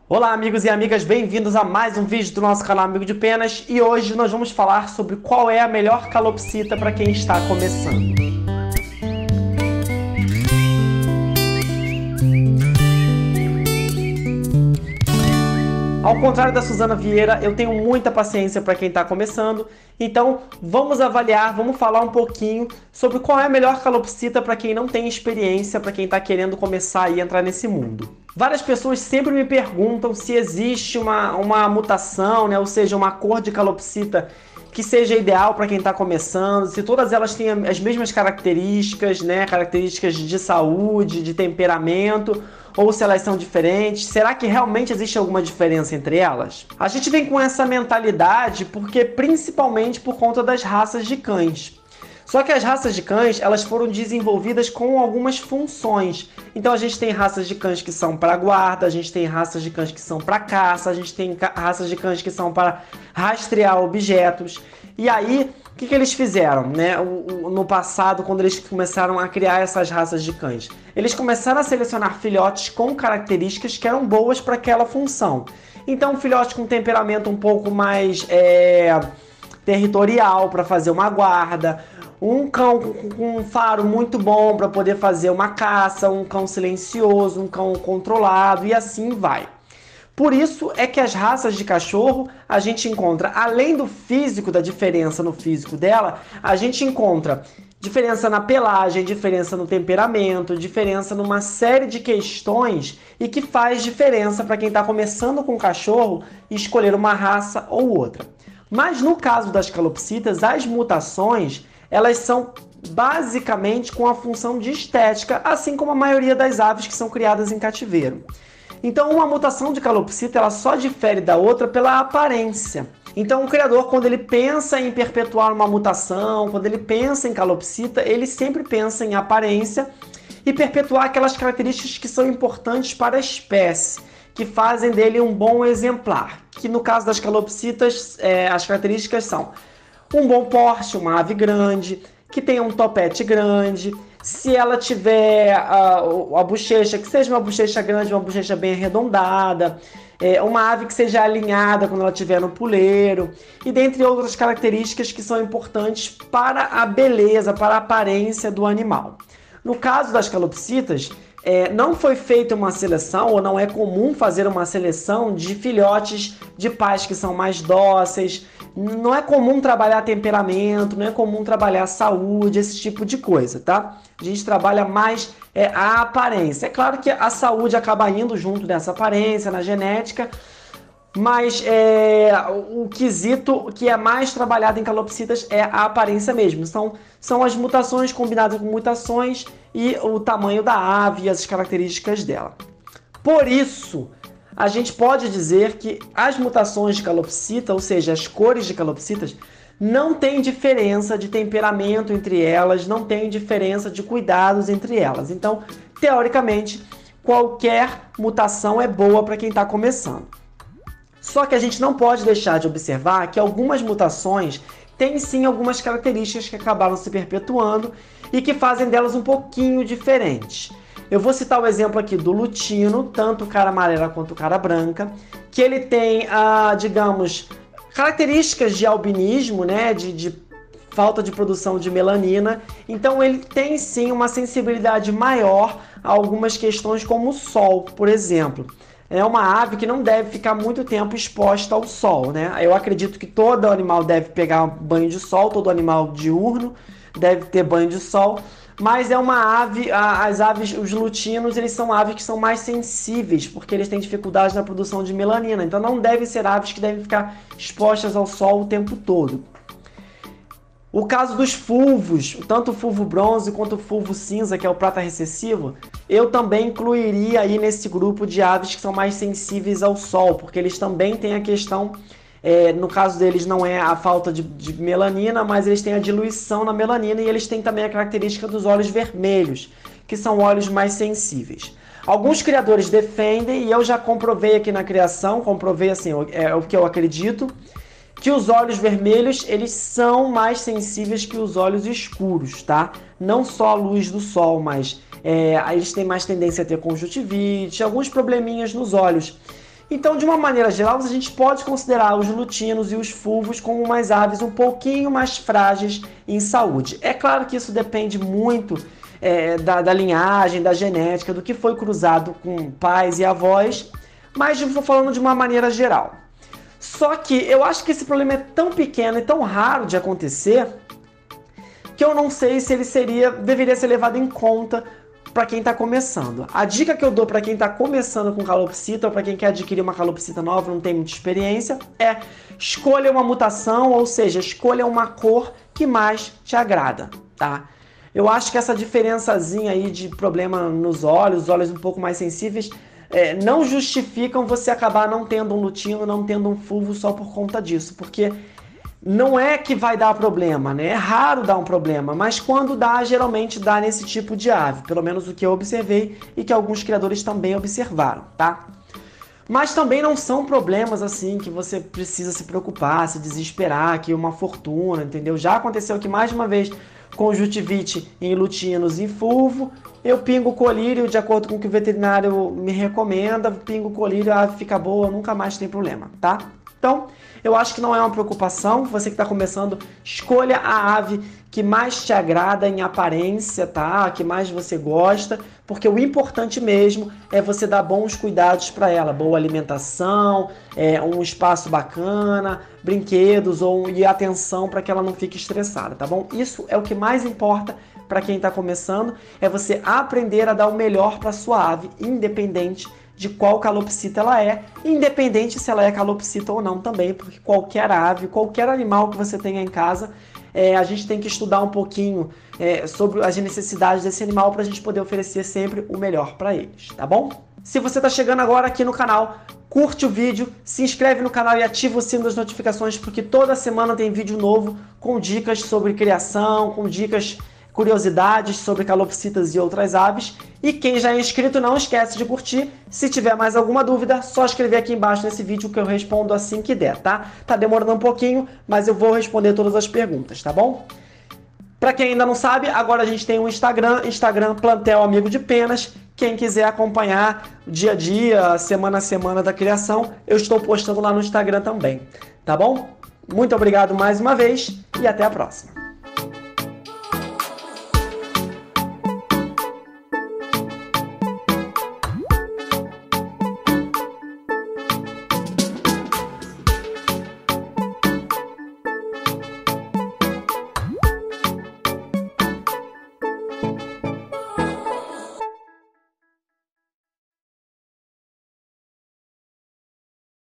Olá, amigos e amigas, bem-vindos a mais um vídeo do nosso canal Amigo de Penas e hoje nós vamos falar sobre qual é a melhor calopsita para quem está começando. Ao contrário da Suzana Vieira, eu tenho muita paciência para quem está começando, então vamos avaliar, vamos falar um pouquinho sobre qual é a melhor calopsita para quem não tem experiência, para quem está querendo começar e entrar nesse mundo. Várias pessoas sempre me perguntam se existe uma mutação, né, ou seja, uma cor de calopsita que seja ideal para quem está começando, se todas elas têm as mesmas características, né, características de saúde, de temperamento, ou se elas são diferentes. Será que realmente existe alguma diferença entre elas? A gente vem com essa mentalidade principalmente por conta das raças de cães. Só que as raças de cães, elas foram desenvolvidas com algumas funções. Então a gente tem raças de cães que são para guarda, a gente tem raças de cães que são para caça, a gente tem raças de cães que são para rastrear objetos. E aí, o que eles fizeram, né? No passado, quando eles começaram a criar essas raças de cães? Eles começaram a selecionar filhotes com características que eram boas para aquela função. Então, um filhote com temperamento um pouco mais territorial para fazer uma guarda, um cão com um faro muito bom para poder fazer uma caça, um cão silencioso, um cão controlado e assim vai. Por isso é que as raças de cachorro a gente encontra, além do físico, da diferença no físico dela, a gente encontra diferença na pelagem, diferença no temperamento, diferença numa série de questões e que faz diferença para quem está começando com cachorro e escolher uma raça ou outra. Mas no caso das calopsitas, as mutações elas são basicamente com a função de estética, assim como a maioria das aves que são criadas em cativeiro. Então, uma mutação de calopsita ela só difere da outra pela aparência. Então, o criador, quando ele pensa em perpetuar uma mutação, quando ele pensa em calopsita, ele sempre pensa em aparência e perpetuar aquelas características que são importantes para a espécie, que fazem dele um bom exemplar. Que no caso das calopsitas, as características são um bom porte, uma ave grande, que tenha um topete grande, se ela tiver a bochecha, que seja uma bochecha grande, uma bochecha bem arredondada, uma ave que seja alinhada quando ela estiver no puleiro, e dentre outras características que são importantes para a beleza, para a aparência do animal. No caso das calopsitas, não foi feita uma seleção, ou não é comum fazer uma seleção de filhotes de pais que são mais dóceis. Não é comum trabalhar temperamento, não é comum trabalhar saúde, esse tipo de coisa, tá? A gente trabalha mais a aparência. É claro que a saúde acaba indo junto dessa aparência, na genética, mas o quesito que é mais trabalhado em calopsitas é a aparência mesmo. São as mutações combinadas com mutações e o tamanho da ave e as características dela. Por isso, a gente pode dizer que as mutações de calopsita, ou seja, as cores de calopsitas, não tem diferença de temperamento entre elas, não tem diferença de cuidados entre elas. Então, teoricamente, qualquer mutação é boa para quem está começando. Só que a gente não pode deixar de observar que algumas mutações têm sim algumas características que acabaram se perpetuando e que fazem delas um pouquinho diferentes. Eu vou citar o exemplo aqui do lutino, tanto o cara amarela quanto o cara branca, que ele tem, digamos, características de albinismo, né, de falta de produção de melanina. Então ele tem sim uma sensibilidade maior a algumas questões como o sol, por exemplo. É uma ave que não deve ficar muito tempo exposta ao sol, né? Eu acredito que todo animal deve pegar banho de sol, todo animal diurno deve ter banho de sol, mas é uma ave, as aves, os lutinos, eles são aves que são mais sensíveis, porque eles têm dificuldade na produção de melanina, então não devem ser aves que devem ficar expostas ao sol o tempo todo. O caso dos fulvos, tanto o fulvo bronze quanto o fulvo cinza, que é o prata recessivo, eu também incluiria aí nesse grupo de aves que são mais sensíveis ao sol, porque eles também têm a questão, no caso deles não é a falta de melanina, mas eles têm a diluição na melanina e eles têm também a característica dos olhos vermelhos, que são olhos mais sensíveis. Alguns criadores defendem, e eu já comprovei aqui na criação, comprovei assim, é o que eu acredito, que os olhos vermelhos, eles são mais sensíveis que os olhos escuros, tá? Não só a luz do sol, mas eles têm mais tendência a ter conjuntivite, alguns probleminhas nos olhos. Então, de uma maneira geral, a gente pode considerar os lutinos e os fulvos como umas aves um pouquinho mais frágeis em saúde. É claro que isso depende muito da linhagem, da genética, do que foi cruzado com pais e avós, mas eu vou falando de uma maneira geral. Só que eu acho que esse problema é tão pequeno e tão raro de acontecer que eu não sei se ele deveria ser levado em conta para quem está começando. A dica que eu dou para quem está começando com calopsita ou para quem quer adquirir uma calopsita nova, não tem muita experiência, é escolha uma mutação, ou seja, escolha uma cor que mais te agrada, tá? Eu acho que essa diferençazinha aí de problema nos olhos, os olhos um pouco mais sensíveis, não justificam você acabar não tendo um lutino, não tendo um fulvo só por conta disso, porque não é que vai dar problema, né? É raro dar um problema, mas quando dá, geralmente dá nesse tipo de ave, pelo menos o que eu observei e que alguns criadores também observaram, tá? Mas também não são problemas assim que você precisa se preocupar, se desesperar, que é uma fortuna, entendeu? Já aconteceu que mais de uma vez conjuntivite em lutinos e fulvo, eu pingo colírio de acordo com o que o veterinário me recomenda, pingo colírio, a ave fica boa, nunca mais tem problema, tá? Então, eu acho que não é uma preocupação, você que está começando, escolha a ave que mais te agrada em aparência, tá? A que mais você gosta, porque o importante mesmo é você dar bons cuidados para ela, boa alimentação, um espaço bacana, brinquedos e atenção para que ela não fique estressada, tá bom? Isso é o que mais importa para quem está começando, é você aprender a dar o melhor para sua ave, independente de qual calopsita ela é, independente se ela é calopsita ou não também, porque qualquer ave, qualquer animal que você tenha em casa, a gente tem que estudar um pouquinho sobre as necessidades desse animal para a gente poder oferecer sempre o melhor para eles, tá bom? Se você está chegando agora aqui no canal, curte o vídeo, se inscreve no canal e ativa o sino das notificações, porque toda semana tem vídeo novo com dicas sobre criação, com dicas, curiosidades sobre calopsitas e outras aves. E quem já é inscrito, não esquece de curtir. Se tiver mais alguma dúvida, só escrever aqui embaixo nesse vídeo que eu respondo assim que der, tá? Tá demorando um pouquinho, mas eu vou responder todas as perguntas, tá bom? Para quem ainda não sabe, agora a gente tem um Instagram Plantel Amigo de Penas. Quem quiser acompanhar o dia a dia, semana a semana da criação, eu estou postando lá no Instagram também, tá bom? Muito obrigado mais uma vez e até a próxima.